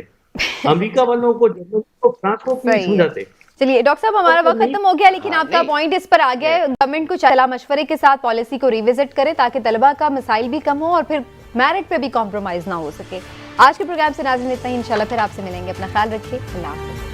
امریکہ والوں کو, جرمن کو, فرانس کو کیوں نہیں سمجھاتے؟ چلیے ڈاکٹر صاحب ہمارا وقت ختم ہو گیا, لیکن آپ کا پوائنٹ اس پر آ گیا ہے, گورنمنٹ کو صلاح مشورے کے ساتھ پالیسی کو ریوزٹ کرے تاکہ طلبہ کا مسائل بھی کم ہو اور پھر میرٹ پہ بھی کمپرومائز نہ ہو سکے. آج کے پروگرام سے ناظرین اتنا ہی, انشاءاللہ پھر آپ سے ملیں گے. اپنا خیال رکھیے, اللہ حافظ.